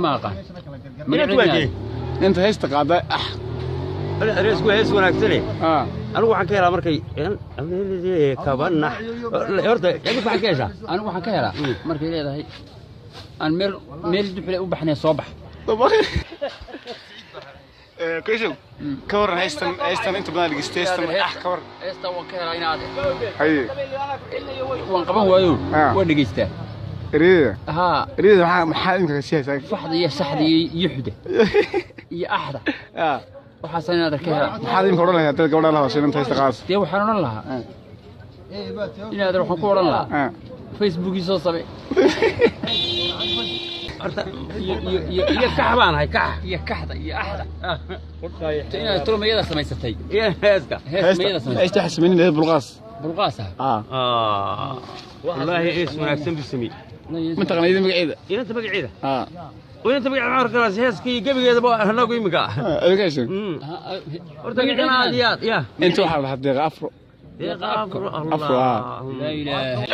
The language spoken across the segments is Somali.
ما أقان أنت هيست قاعدة رئيس كويس وناكسني أنا وحن كهلا مركي أنا كابنا يورتا يجيب حن كيسا أنا وحن كهلا مركي ليه هاي أنا ميل دحلة وبحني صباح طبعا كيشو كور هيستن أنت بدنا لقيستيستن كور هيستن وكهلا ينادي هاي وانقبه وايو ودقيسته ريدة ريدة محل يمكن شيء ساك صحدي يحدى يأحدى وحسن هذا كهلا محل يمكن ولا هذا قولنا لها شيء أنت هيستقاس تيو حرنا لها إن هذا روح نقول لها فيسبوك يسوي صبي يا كحبان هاي كح يا كحدة يا أحدى تينا ترى ما يدا سمي ستي يا هسكا ما يدا سمي إيش تحس مني ده بلغاس والله اسمه أحسن بالسمي من تقنية دي مقعدة أنت مقعدة وأنت مقعد معك راس هسكي قبل كذا بقى هنا قوي مقع إيش أنت مقعد عاديات يا أنت واحد حد أفرو أفرو لا إله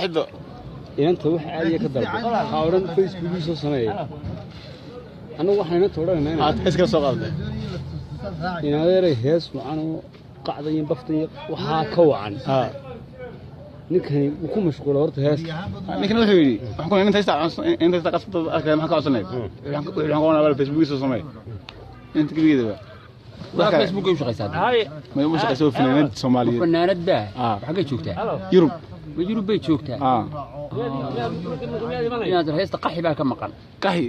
حدو inanta wax caadi ka dalbo hawran Facebook soo sameeyay anagu waxayna tooranayna aad iska soo qaaday inadeeray hees wacan qacdayn baftay waxa ka wacan ninkani uu ku mashquul horta hees ninkan wuxuu yiri waxaan ku inta qasabta arkay maxaa ka codsanay waxaan qoonaa Facebook soo sameeyay inta kaligeeda waa Facebook u shaqaysaa هاي ma uu shaqayso fanaanad Soomaaliyeed fanaanad baa xagee joogtaa Yurub Yurub bay joogtaa inaad heesta qaxi baa ka maqan qaxi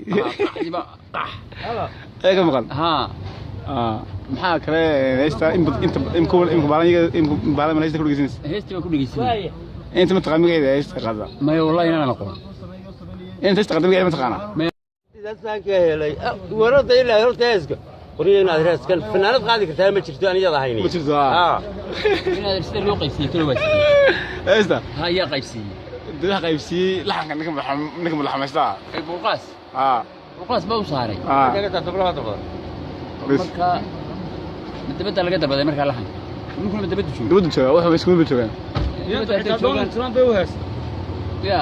qaxi baa qax ay ka maqan maxaa kale heesta in baalan heesta ku dhigaysan heesta ku dhigaysan inta ma taqaan magaceeda heesta qaada ma wallahi inaan aqoon inta heesta qaada magaceeda ma taqaana إذا سانك هلاي ورد إلى ورد هسكا ورينا هسكا فنانات قاعدة كتير ما تشتري أنا يلا هيني ما تشتري inaad sida loo qaybsiyo kala waasii heesta ha ya qaybsiyo dad qaybsi laxanka ninka madaxmaysta ay buuqaas baa u saaray كذا تبغى تبغى marka madabada laga dalbaday marka laxan ninkuna madabadu joogo dawladda jooga waxa isku mid joogan Donald Trump buu hees